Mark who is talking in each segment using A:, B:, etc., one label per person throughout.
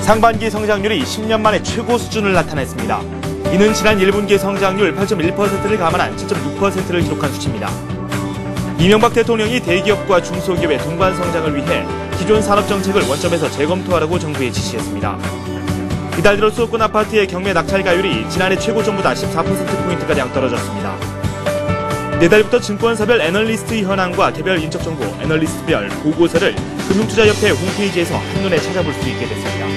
A: 상반기 성장률이 10년 만에 최고 수준을 나타냈습니다. 이는 지난 1분기 성장률 8.1%를 감안한 7.6%를 기록한 수치입니다. 이명박 대통령이 대기업과 중소기업의 동반 성장을 위해 기존 산업정책을 원점에서 재검토하라고 정부에 지시했습니다. 이달 들어 수도권 아파트의 경매 낙찰가율이 지난해 최고점보다 14%포인트가량 떨어졌습니다. 내달부터 증권사별 애널리스트 현황과 개별 인적정보 애널리스트별 보고서를 금융투자협회 홈페이지에서 한눈에 찾아볼 수 있게 됐습니다.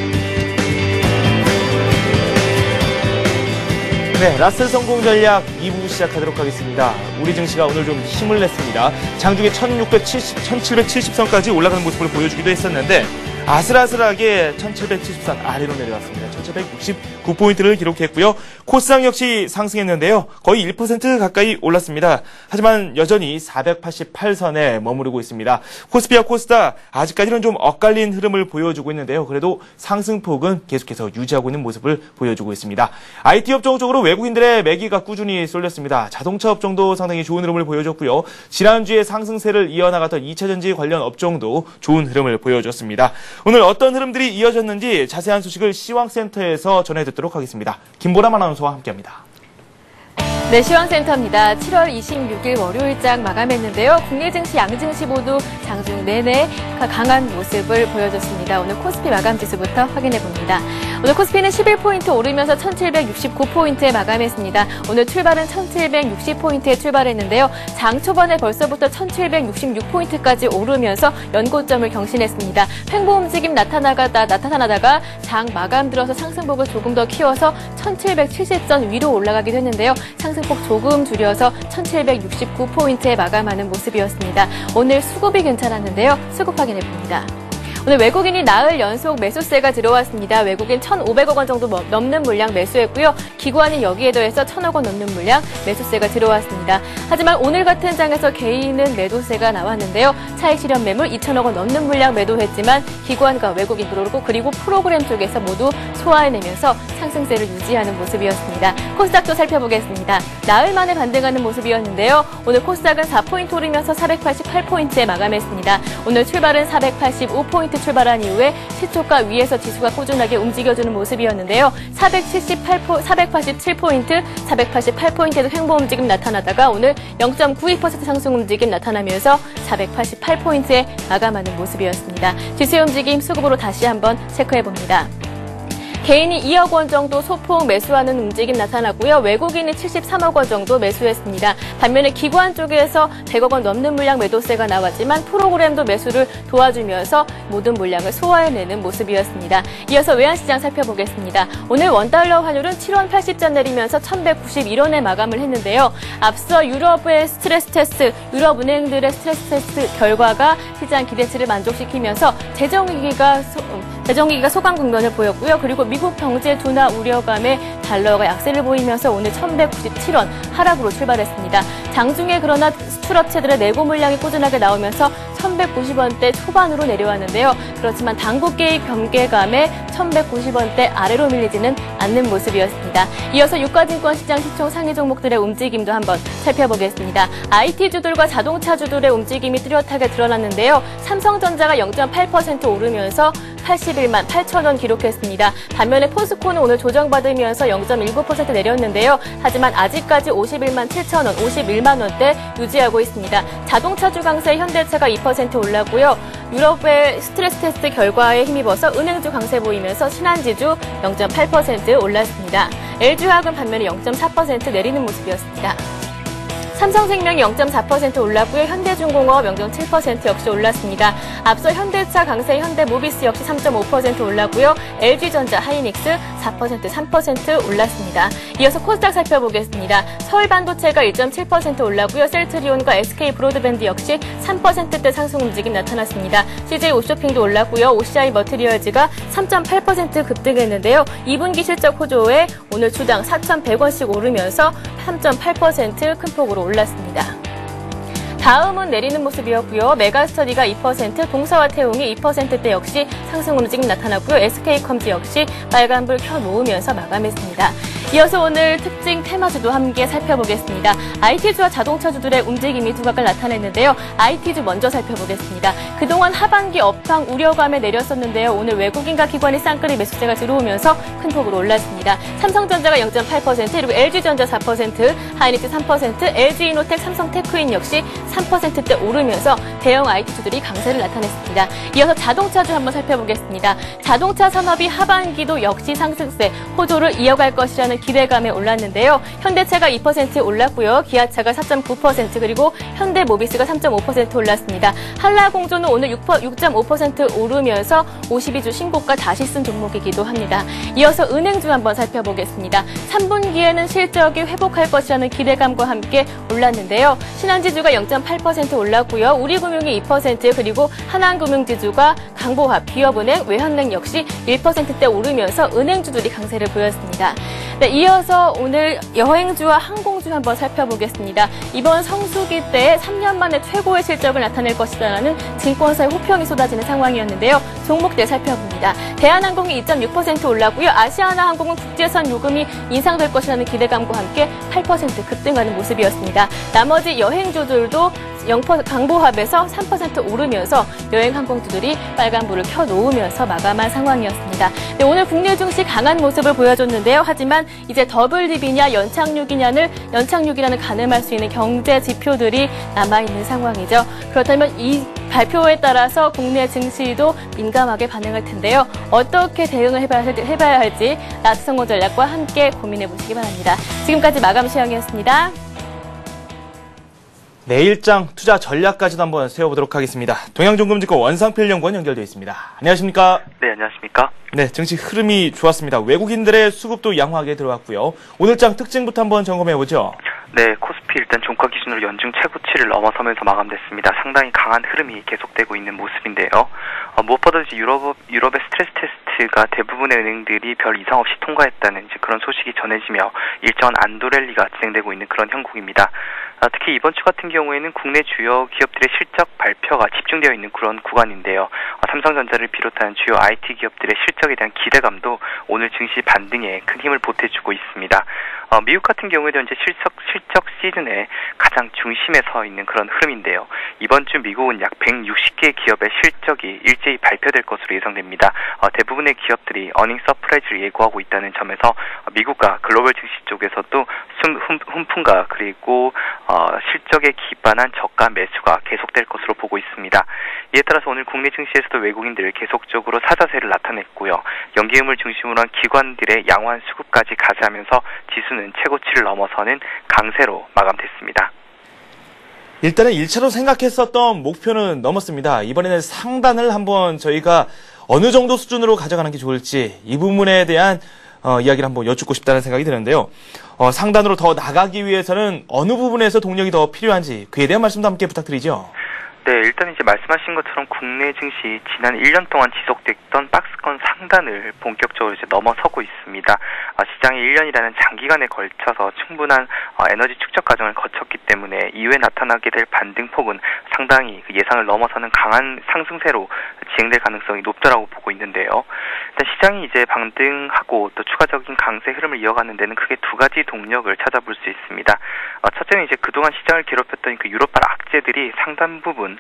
A: 네, 라셀 성공 전략 2부 시작하도록 하겠습니다. 우리 증시가 오늘 좀 힘을 냈습니다. 장중에 1770선까지 올라가는 모습을 보여주기도 했었는데 아슬아슬하게 1770선 아래로 내려왔습니다. 1769포인트를 기록했고요. 코스닥 역시 상승했는데요. 거의 1% 가까이 올랐습니다. 하지만 여전히 488선에 머무르고 있습니다. 코스피와 코스닥 아직까지는 좀 엇갈린 흐름을 보여주고 있는데요. 그래도 상승폭은 계속해서 유지하고 있는 모습을 보여주고 있습니다. IT 업종 쪽으로 외국인들의 매기가 꾸준히 쏠렸습니다. 자동차 업종도 상당히 좋은 흐름을 보여줬고요. 지난주에 상승세를 이어나갔던 2차전지 관련 업종도 좋은 흐름을 보여줬습니다. 오늘 어떤 흐름들이 이어졌는지 자세한 소식을 시황센터에서 전해듣도록 하겠습니다. 김보람 아나운서와 함께합니다.
B: 네, 시황센터입니다. 7월 26일 월요일장 마감했는데요. 국내 증시, 양증시 모두 장중 내내 강한 모습을 보여줬습니다. 오늘 코스피 마감 지수부터 확인해 봅니다. 오늘 코스피는 11포인트 오르면서 1769포인트에 마감했습니다. 오늘 출발은 1760포인트에 출발했는데요. 장 초반에 벌써부터 1766포인트까지 오르면서 연고점을 경신했습니다. 횡보 움직임 나타나다가 장 마감 들어서 상승폭을 조금 더 키워서 1770선 위로 올라가기도 했는데요. 상승폭 조금 줄여서 1769포인트에 마감하는 모습이었습니다. 오늘 수급이 괜찮았는데요. 수급 확인해 봅니다. 오늘 외국인이 나흘 연속 매수세가 들어왔습니다. 외국인 1,500억 원 정도 넘는 물량 매수했고요. 기관이 여기에 더해서 1,000억 원 넘는 물량 매수세가 들어왔습니다. 하지만 오늘 같은 장에서 개인은 매도세가 나왔는데요. 차익 실현 매물 2,000억 원 넘는 물량 매도했지만 기관과 외국인 그리고 프로그램 쪽에서 모두 소화해내면서 상승세를 유지하는 모습이었습니다. 코스닥도 살펴보겠습니다. 나흘 만에 반등하는 모습이었는데요. 오늘 코스닥은 4포인트 오르면서 488포인트에 마감했습니다. 오늘 출발은 485포인트 출발한 이후에 시초가 위에서 지수가 꾸준하게 움직여주는 모습이었는데요. 487포인트, 488포인트에도 횡보 움직임 나타나다가 오늘 0.92% 상승 움직임 나타나면서 488포인트에 마감하는 모습이었습니다. 지수의 움직임 수급으로 다시 한번 체크해봅니다. 개인이 2억 원 정도 소폭 매수하는 움직임 나타났고요. 외국인이 73억 원 정도 매수했습니다. 반면에 기관 쪽에서 100억 원 넘는 물량 매도세가 나왔지만 프로그램도 매수를 도와주면서 모든 물량을 소화해내는 모습이었습니다. 이어서 외환시장 살펴보겠습니다. 오늘 원달러 환율은 7원 80전 내리면서 1191원에 마감을 했는데요. 앞서 유럽의 스트레스 테스트, 유럽 은행들의 스트레스 테스트 결과가 시장 기대치를 만족시키면서 재정위기가 소강 국면을 보였고요. 그리고 미국 경제 둔화 우려감에 달러가 약세를 보이면서 오늘 1197원 하락으로 출발했습니다. 장중에 그러나 수출업체들의 내고 물량이 꾸준하게 나오면서 1190원대 초반으로 내려왔는데요. 그렇지만 당국 개입 경계감에 1190원대 아래로 밀리지는 않는 모습이었습니다. 이어서 유가증권 시장 시총 상위 종목들의 움직임도 한번 살펴보겠습니다. IT주들과 자동차주들의 움직임이 뚜렷하게 드러났는데요. 삼성전자가 0.8% 오르면서 81만 8천 원 기록했습니다. 반면에 포스코는 오늘 조정받으면서 0.19% 내렸는데요. 하지만 아직까지 51만 7천 원, 51만 원대 유지하고 있습니다. 자동차주 강세 현대차가 2% 올랐고요. 유럽의 스트레스 테스트 결과에 힘입어서 은행주 강세 보이면서 신한지주 0.8% 올랐습니다. LG화학은 반면에 0.4% 내리는 모습이었습니다. 삼성생명이 0.4% 올랐고요. 현대중공업 0.7% 역시 올랐습니다. 앞서 현대차 강세 현대모비스 역시 3.5% 올랐고요. LG전자, 하이닉스 4%, 3% 올랐습니다. 이어서 코스닥 살펴보겠습니다. 서울반도체가 1.7% 올랐고요. 셀트리온과 SK브로드밴드 역시 3%대 상승 움직임 나타났습니다. CJ오쇼핑도 올랐고요. OCI 머티리얼즈가 3.8% 급등했는데요. 2분기 실적 호조에 오늘 주당 4,100원씩 오르면서 3.8% 큰 폭으로 올랐습니다. 다음은 내리는 모습이었고요. 메가스터디가 2%, 동서와 태웅이 2%대 역시 상승 움직임 나타났고요. SK컴즈 역시 빨간불 켜놓으면서 마감했습니다. 이어서 오늘 특징 테마주도 함께 살펴보겠습니다. IT주와 자동차주들의 움직임이 두각을 나타냈는데요. IT주 먼저 살펴보겠습니다. 그동안 하반기 업황 우려감에 내렸었는데요. 오늘 외국인과 기관의 쌍끌이 매수세가 들어오면서 큰 폭으로 올랐습니다. 삼성전자가 0.8%, 그리고 LG전자 4%, 하이닉스 3%, LG이노텍, 삼성테크인 역시 3%대 오르면서 대형 IT주들이 강세를 나타냈습니다. 이어서 자동차주 한번 살펴보겠습니다. 자동차 산업이 하반기도 역시 상승세, 호조를 이어갈 것이라는 기대감에 올랐는데요. 현대차가 2% 올랐고요. 기아차가 4.9%, 그리고 현대모비스가 3.5% 올랐습니다. 한라공조는 오늘 6.5% 오르면서 52주 신고가 다시 쓴 종목이기도 합니다. 이어서 은행주 한번 살펴보겠습니다. 3분기에는 실적이 회복할 것이라는 기대감과 함께 올랐는데요. 신한지주가 0.8% 올랐고요. 우리금융이 2%, 그리고 하나금융지주가 강보합, 기업은행, 외환은행 역시 1%대 오르면서 은행주들이 강세를 보였습니다. 네, 이어서 오늘 여행주와 항공주 한번 살펴보겠습니다. 이번 성수기 때 3년 만에 최고의 실적을 나타낼 것이라는 증권사의 호평이 쏟아지는 상황이었는데요. 종목들 살펴봅니다. 대한항공이 2.6% 올랐고요. 아시아나항공은 국제선 요금이 인상될 것이라는 기대감과 함께 8% 급등하는 모습이었습니다. 나머지 여행주들도 강보합에서 3% 오르면서 여행항공주들이 빨간불을 켜놓으면서 마감한 상황이었습니다. 네, 오늘 국내 증시 강한 모습을 보여줬는데요. 하지만 이제 더블립이냐 연착륙이라는 가늠할 수 있는 경제 지표들이 남아있는 상황이죠. 그렇다면 이 발표에 따라서 국내 증시도 민감하게 반응할 텐데요. 어떻게 대응을 해봐야 할지 라트성공 전략과 함께 고민해 보시기 바랍니다. 지금까지 마감 시황이었습니다.
A: 내일장 투자 전략까지도 한번 세워보도록 하겠습니다. 동양종금증권 원상필연구원 연결되어 있습니다. 안녕하십니까?
C: 네, 안녕하십니까?
A: 네, 증시 흐름이 좋았습니다. 외국인들의 수급도 양호하게 들어왔고요. 오늘장 특징부터 한번 점검해보죠.
C: 네, 코스피 일단 종가 기준으로 연중 최고치를 넘어서면서 마감됐습니다. 상당히 강한 흐름이 계속되고 있는 모습인데요. 무엇보다 이제 유럽의 스트레스 테스트가 대부분의 은행들이 별 이상 없이 통과했다는 이제 그런 소식이 전해지며 일정한 안도 랠리가 진행되고 있는 그런 형국입니다. 특히 이번 주 같은 경우에는 국내 주요 기업들의 실적 발표가 집중되어 있는 그런 구간인데요. 삼성전자를 비롯한 주요 IT 기업들의 실적에 대한 기대감도 오늘 증시 반등에 큰 힘을 보태주고 있습니다. 미국 같은 경우에도 이제 실적 시즌의 가장 중심에 서 있는 그런 흐름인데요. 이번 주 미국은 약 160개 기업의 실적이 일제히 발표될 것으로 예상됩니다. 대부분의 기업들이 어닝 서프라이즈를 예고하고 있다는 점에서 미국과 글로벌 증시 쪽에서도 훈풍과 그리고 실적에 기반한 저가 매수가 계속될 것으로 보고 있습니다. 이에 따라서 오늘 국내 증시에서도 외국인들 계속적으로 사자세를 나타냈고요. 연기금을 중심으로 한 기관들의 양호한 수급까지 가세하면서 지수는 최고치를 넘어서는 강세로 마감됐습니다.
A: 일단은 1차로 생각했었던 목표는 넘었습니다. 이번에는 상단을 한번 저희가 어느 정도 수준으로 가져가는 게 좋을지 이 부분에 대한 이야기를 한번 여쭙고 싶다는 생각이 드는데요. 상단으로 더 나가기 위해서는 어느 부분에서 동력이 더 필요한지 그에 대한 말씀도 함께 부탁드리죠.
C: 네, 일단 이제 말씀하신 것처럼 국내 증시 지난 1년 동안 지속됐던 박스권 상단을 본격적으로 이제 넘어서고 있습니다. 시장이 1년이라는 장기간에 걸쳐서 충분한 에너지 축적 과정을 거쳤기 때문에 이후에 나타나게 될 반등폭은 상당히 그 예상을 넘어서는 강한 상승세로 진행될 가능성이 높다라고 보고 있는데요. 일단 시장이 이제 반등하고 또 추가적인 강세 흐름을 이어가는 데는 크게 두 가지 동력을 찾아볼 수 있습니다. 첫째는 이제 그동안 시장을 괴롭혔던 그 유럽발 악재들이 상당 부분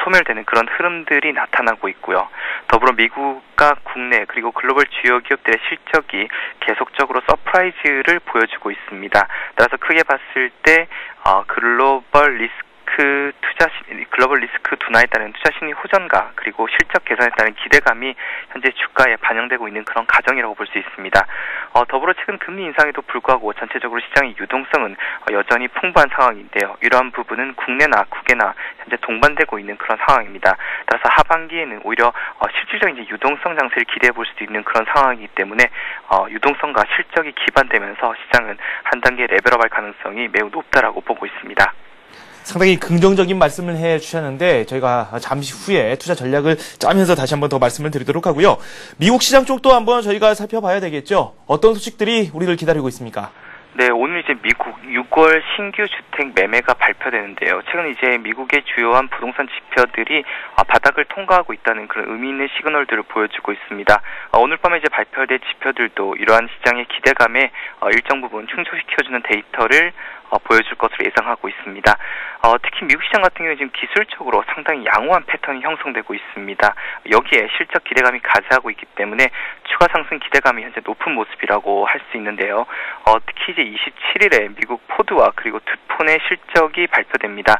C: 소멸되는 그런 흐름들이 나타나고 있고요. 더불어 미국과 국내 그리고 글로벌 주요 기업들의 실적이 계속적으로 서프라이즈를 보여주고 있습니다. 따라서 크게 봤을 때 글로벌 리스크 둔화에 따른 투자 심리 호전과 그리고 실적 개선에 따른 기대감이 현재 주가에 반영되고 있는 그런 과정이라고 볼 수 있습니다. 더불어 최근 금리 인상에도 불구하고 전체적으로 시장의 유동성은 여전히 풍부한 상황인데요. 이러한 부분은 국내나 국외나 현재 동반되고 있는 그런 상황입니다. 따라서 하반기에는 오히려 실질적인 이제 유동성 장세를 기대해 볼 수도 있는 그런 상황이기 때문에 유동성과 실적이 기반되면서 시장은 한 단계 레벨업할 가능성이 매우 높다라고 보고 있습니다.
A: 상당히 긍정적인 말씀을 해주셨는데 저희가 잠시 후에 투자 전략을 짜면서 다시 한번 더 말씀을 드리도록 하고요. 미국 시장 쪽도 한번 저희가 살펴봐야 되겠죠. 어떤 소식들이 우리를 기다리고 있습니까?
C: 네, 오늘 이제 미국 6월 신규 주택 매매가 발표되는데요. 최근 이제 미국의 주요한 부동산 지표들이 바닥을 통과하고 있다는 그런 의미 있는 시그널들을 보여주고 있습니다. 오늘 밤에 이제 발표될 지표들도 이러한 시장의 기대감에 일정 부분 충족시켜주는 데이터를 보여줄 것으로 예상하고 있습니다. 특히 미국 시장 같은 경우에 지금 기술적으로 상당히 양호한 패턴이 형성되고 있습니다. 여기에 실적 기대감이 가세하고 있기 때문에 추가 상승 기대감이 현재 높은 모습이라고 할 수 있는데요. 특히 이제 27일에 미국 포드와 그리고 두폰의 실적이 발표됩니다.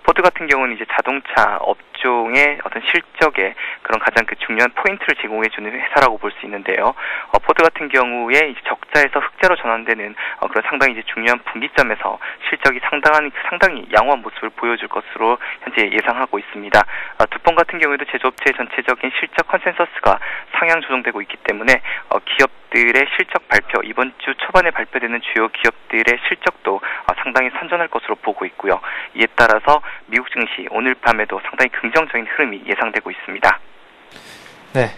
C: 포드 같은 경우는 이제 자동차 업종의 어떤 실적에 그런 가장 중요한 포인트를 제공해주는 회사라고 볼 수 있는데요. 포드 같은 경우에 이제 적자에서 흑자로 전환되는 그런 상당히 이제 중요한 분기점에서 실적이 상당히 양호한 모습을 보여줄 것으로 현재 예상하고 있습니다. 두폰 같은 경우에도 제조업체의 전체적인 실적 컨센서스가 상향 조정되고 있기 때문에 기업들의 실적 발표, 이번 주 초반에 발표되는 주요 기업들의 실적도 상당히 선전할 것으로 보고 있고요. 이에 따라서 미국 증시 오늘 밤에도 상당히 긍정적인 흐름이 예상되고 있습니다.
A: 네,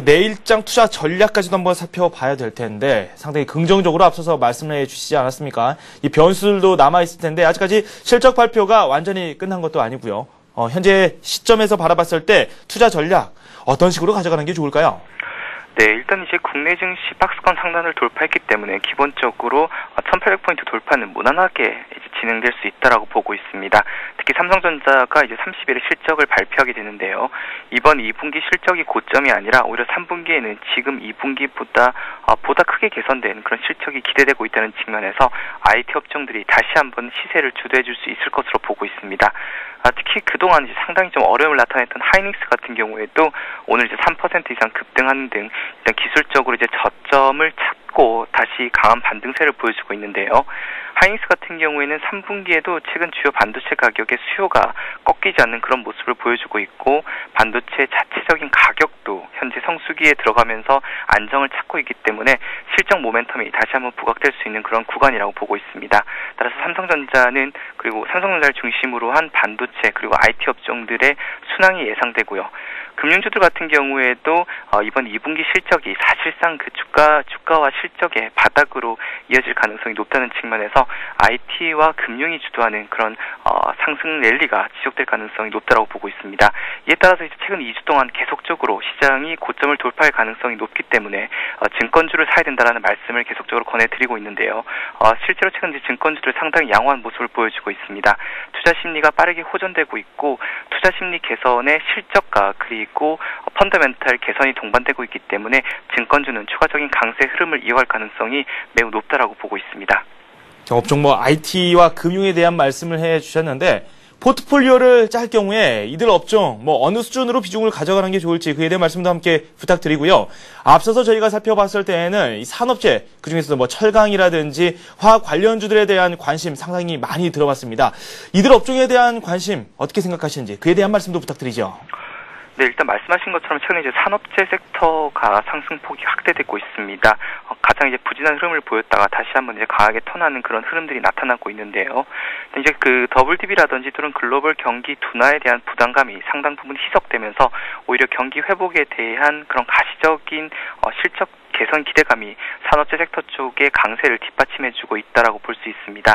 A: 내일장 투자 전략까지도 한번 살펴봐야 될 텐데 상당히 긍정적으로 앞서서 말씀해 주시지 않았습니까? 이 변수들도 남아있을 텐데 아직까지 실적 발표가 완전히 끝난 것도 아니고요. 현재 시점에서 바라봤을 때 투자 전략 어떤 식으로 가져가는 게 좋을까요?
C: 네, 일단 이제 국내 증시 박스권 상단을 돌파했기 때문에 기본적으로 1800포인트 돌파는 무난하게 이제 진행될 수 있다라고 보고 있습니다. 특히 삼성전자가 이제 30일에 실적을 발표하게 되는데요. 이번 2분기 실적이 고점이 아니라 오히려 3분기에는 지금 2분기보다 보다 크게 개선된 그런 실적이 기대되고 있다는 측면에서 IT 업종들이 다시 한번 시세를 주도해 줄 수 있을 것으로 보고 있습니다. 특히 그동안 이제 상당히 좀 어려움을 나타냈던 하이닉스 같은 경우에도 오늘 이제 3% 이상 급등하는 등 일단 기술적으로 이제 저점을 찾고 다시 강한 반등세를 보여주고 있는데요. 하이닉스 같은 경우에는 3분기에도 최근 주요 반도체 가격의 수요가 꺾이지 않는 그런 모습을 보여주고 있고 반도체 자체적인 가격도 현재 성수기에 들어가면서 안정을 찾고 있기 때문에 실적 모멘텀이 다시 한번 부각될 수 있는 그런 구간이라고 보고 있습니다. 따라서 삼성전자는 그리고 삼성전자를 중심으로 한 반도체 그리고 IT 업종들의 순항이 예상되고요. 금융주들 같은 경우에도 이번 2분기 실적이 사실상 그 주가와 실적의 바닥으로 이어질 가능성이 높다는 측면에서 IT와 금융이 주도하는 그런 상승 랠리가 지속될 가능성이 높다고 보고 있습니다. 이에 따라서 이제 최근 2주 동안 계속적으로 시장이 고점을 돌파할 가능성이 높기 때문에 증권주를 사야 된다라는 말씀을 계속적으로 권해드리고 있는데요. 실제로 최근 이제 증권주들 상당히 양호한 모습을 보여주고 있습니다. 투자 심리가 빠르게 호전되고 있고 투자 심리 개선의 실적과 그리고 펀더멘탈 개선이 동반되고 있기 때문에 증권주는 추가적인 강세 흐름을 이어갈 가능성이 매우 높다라고 보고 있습니다.
A: 업종 IT와 금융에 대한 말씀을 해주셨는데 포트폴리오를 짤 경우에 이들 업종 어느 수준으로 비중을 가져가는 게 좋을지 그에 대한 말씀도 함께 부탁드리고요. 앞서서 저희가 살펴봤을 때에는 이 산업재 그중에서도 철강이라든지 화학 관련주들에 대한 관심 상당히 많이 들어봤습니다. 이들 업종에 대한 관심 어떻게 생각하시는지 그에 대한 말씀도 부탁드리죠.
C: 네, 일단 말씀하신 것처럼 최근에 이제 산업재 섹터가 상승폭이 확대되고 있습니다. 가장 이제 부진한 흐름을 보였다가 다시 한번 이제 강하게 턴하는 그런 흐름들이 나타나고 있는데요. 이제 그 WDB라든지 또는 글로벌 경기 둔화에 대한 부담감이 상당 부분 희석되면서 오히려 경기 회복에 대한 그런 가시적인 실적 개선 기대감이 산업재 섹터 쪽의 강세를 뒷받침해주고 있다라고 볼 수 있습니다.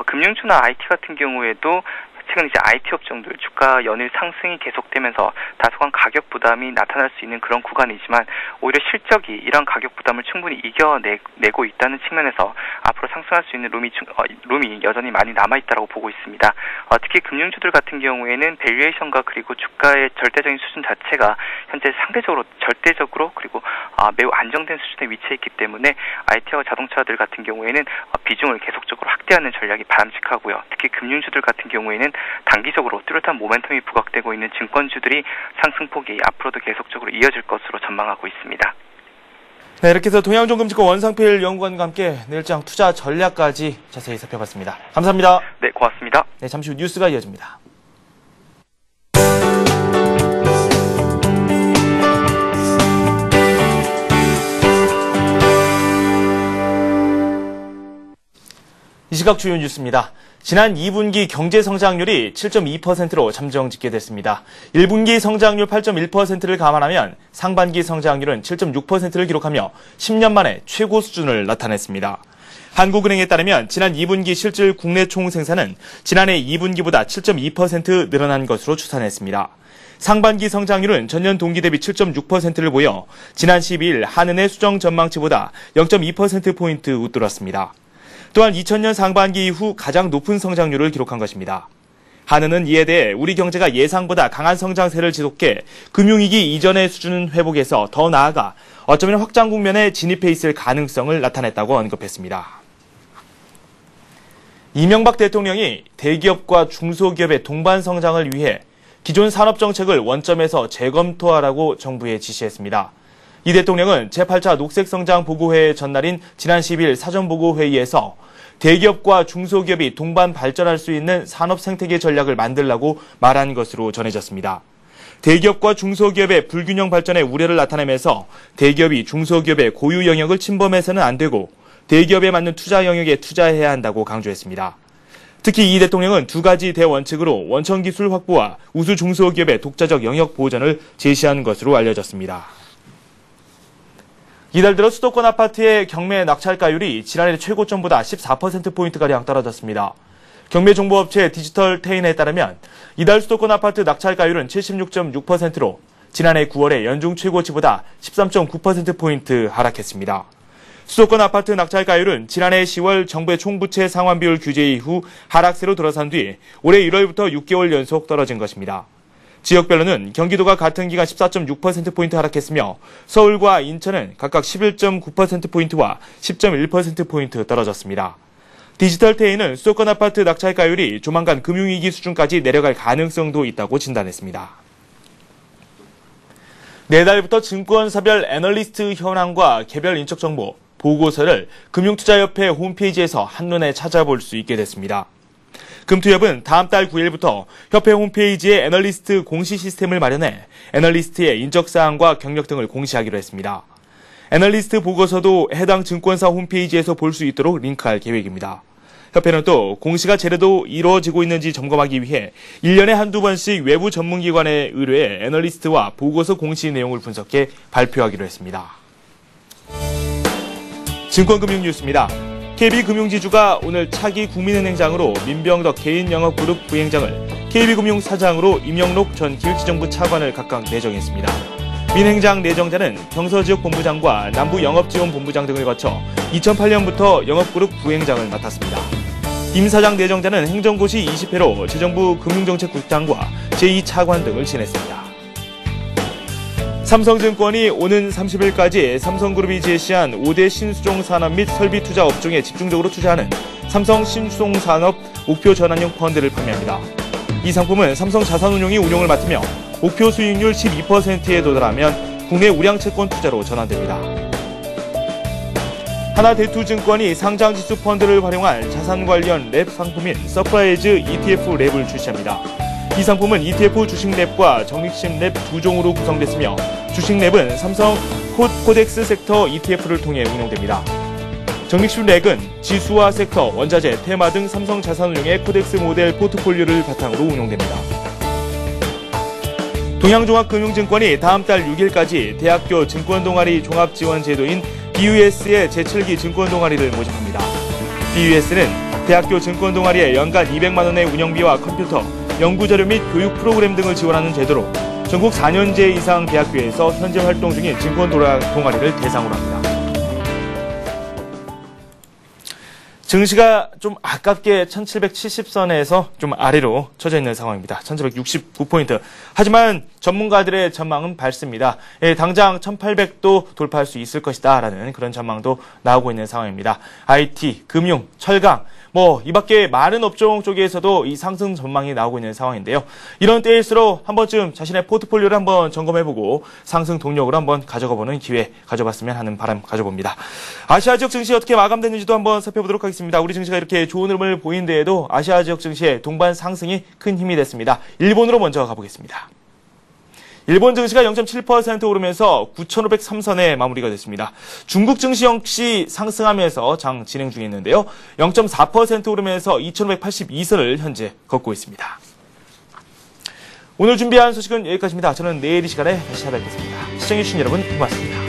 C: 금융주나 IT 같은 경우에도 최근 이제 IT 업종들 주가 연일 상승이 계속되면서 다소한 가격 부담이 나타날 수 있는 그런 구간이지만 오히려 실적이 이런 가격 부담을 충분히 이겨내고 있다는 측면에서 앞으로 상승할 수 있는 룸이 여전히 많이 남아있다고 보고 있습니다. 특히 금융주들 같은 경우에는 밸류에이션과 그리고 주가의 절대적인 수준 자체가 현재 절대적으로 그리고 매우 안정된 수준에 위치해 있기 때문에 IT와 자동차들 같은 경우에는 비중을 계속적으로 확대하는 전략이 바람직하고요. 특히 금융주들 같은 경우에는 단기적으로 뚜렷한 모멘텀이 부각되고 있는 증권주들이 상승폭이 앞으로도 계속적으로 이어질 것으로 전망하고 있습니다.
A: 네, 이렇게 해서 동양종금증권 원상필 연구관과 함께 내일장 투자 전략까지 자세히 살펴봤습니다. 감사합니다.
C: 네, 고맙습니다.
A: 네, 잠시 후 뉴스가 이어집니다. 이 시각 주요 뉴스입니다. 지난 2분기 경제 성장률이 7.2%로 잠정 집계됐습니다. 1분기 성장률 8.1%를 감안하면 상반기 성장률은 7.6%를 기록하며 10년 만에 최고 수준을 나타냈습니다. 한국은행에 따르면 지난 2분기 실질 국내 총생산은 지난해 2분기보다 7.2% 늘어난 것으로 추산했습니다. 상반기 성장률은 전년 동기 대비 7.6%를 보여 지난 12일 한은의 수정 전망치보다 0.2%포인트 웃돌았습니다. 또한 2000년 상반기 이후 가장 높은 성장률을 기록한 것입니다. 한은은 이에 대해 우리 경제가 예상보다 강한 성장세를 지속해 금융위기 이전의 수준 회복에서 더 나아가 어쩌면 확장 국면에 진입해 있을 가능성을 나타냈다고 언급했습니다. 이명박 대통령이 대기업과 중소기업의 동반 성장을 위해 기존 산업정책을 원점에서 재검토하라고 정부에 지시했습니다. 이 대통령은 제8차 녹색성장보고회의 전날인 지난 10일 사전보고회의에서 대기업과 중소기업이 동반 발전할 수 있는 산업 생태계 전략을 만들라고 말한 것으로 전해졌습니다. 대기업과 중소기업의 불균형 발전에 우려를 나타내면서 대기업이 중소기업의 고유 영역을 침범해서는 안 되고 대기업에 맞는 투자 영역에 투자해야 한다고 강조했습니다. 특히 이 대통령은 두 가지 대원칙으로 원천기술 확보와 우수 중소기업의 독자적 영역 보전을 제시한 것으로 알려졌습니다. 이달 들어 수도권 아파트의 경매 낙찰가율이 지난해 최고점보다 14%포인트가량 떨어졌습니다. 경매정보업체 디지털테인에 따르면 이달 수도권 아파트 낙찰가율은 76.6%로 지난해 9월의 연중 최고치보다 13.9%포인트 하락했습니다. 수도권 아파트 낙찰가율은 지난해 10월 정부의 총부채 상환비율 규제 이후 하락세로 들어선 뒤 올해 1월부터 6개월 연속 떨어진 것입니다. 지역별로는 경기도가 같은 기간 14.6%포인트 하락했으며 서울과 인천은 각각 11.9%포인트와 10.1%포인트 떨어졌습니다. 디지털테인은 수도권 아파트 낙찰가율이 조만간 금융위기 수준까지 내려갈 가능성도 있다고 진단했습니다. 내달부터 증권사별 애널리스트 현황과 개별 인적정보, 보고서를 금융투자협회 홈페이지에서 한눈에 찾아볼 수 있게 됐습니다. 금투협은 다음 달 9일부터 협회 홈페이지에 애널리스트 공시 시스템을 마련해 애널리스트의 인적사항과 경력 등을 공시하기로 했습니다. 애널리스트 보고서도 해당 증권사 홈페이지에서 볼 수 있도록 링크할 계획입니다. 협회는 또 공시가 제대로 이루어지고 있는지 점검하기 위해 1년에 한두 번씩 외부 전문기관에 의뢰해 애널리스트와 보고서 공시 내용을 분석해 발표하기로 했습니다. 증권금융 뉴스입니다. KB금융지주가 오늘 차기 국민은행장으로 민병덕 개인영업그룹 부행장을 KB금융 사장으로 임영록 전 기획지정부 차관을 각각 내정했습니다. 민 행장 내정자는 경서지역본부장과 남부영업지원본부장 등을 거쳐 2008년부터 영업그룹 부행장을 맡았습니다. 임 사장 내정자는 행정고시 20회로 재정부 금융정책국장과 제2차관 등을 지냈습니다. 삼성증권이 오는 30일까지 삼성그룹이 제시한 5대 신수종 산업 및 설비 투자 업종에 집중적으로 투자하는 삼성 신수종 산업 목표 전환형 펀드를 판매합니다. 이 상품은 삼성자산운용이 운용을 맡으며 목표 수익률 12%에 도달하면 국내 우량채권 투자로 전환됩니다. 하나대투증권이 상장지수 펀드를 활용한 자산 관련 랩 상품인 서프라이즈 ETF 랩을 출시합니다. 이 상품은 ETF 주식 랩과 적립식 랩 두 종으로 구성됐으며 주식 랩은 삼성 코덱스 섹터 ETF를 통해 운용됩니다. 적립식 랩은 지수와 섹터, 원자재, 테마 등 삼성 자산운용의 코덱스 모델 포트폴리오를 바탕으로 운용됩니다. 동양종합금융증권이 다음 달 6일까지 대학교 증권동아리 종합지원제도인 BUS의 제7기 증권동아리를 모집합니다. BUS는 대학교 증권동아리에 연간 200만 원의 운영비와 컴퓨터, 연구자료 및 교육 프로그램 등을 지원하는 제도로 전국 4년제 이상 대학교에서 현재 활동 중인 증권동아리를 대상으로 합니다. 증시가 좀 아깝게 1770선에서 좀 아래로 쳐져 있는 상황입니다. 1769포인트. 하지만 전문가들의 전망은 밝습니다. 당장 1800도 돌파할 수 있을 것이다 라는 그런 전망도 나오고 있는 상황입니다. IT, 금융, 철강, 이 밖에 많은 업종 쪽에서도 이 상승 전망이 나오고 있는 상황인데요. 이런 때일수록 한 번쯤 자신의 포트폴리오를 한번 점검해보고 상승 동력으로 한번 가져가보는 기회 가져봤으면 하는 바람 가져봅니다. 아시아 지역 증시 어떻게 마감됐는지도 한번 살펴보도록 하겠습니다. 우리 증시가 이렇게 좋은 흐름을 보인 데에도 아시아 지역 증시의 동반 상승이 큰 힘이 됐습니다. 일본으로 먼저 가보겠습니다. 일본 증시가 0.7% 오르면서 9,503선에 마무리가 됐습니다. 중국 증시 역시 상승하면서 장 진행 중에 있는데요. 0.4% 오르면서 2,582선을 현재 걷고 있습니다. 오늘 준비한 소식은 여기까지입니다. 저는 내일 이 시간에 다시 찾아뵙겠습니다. 시청해주신 여러분 고맙습니다.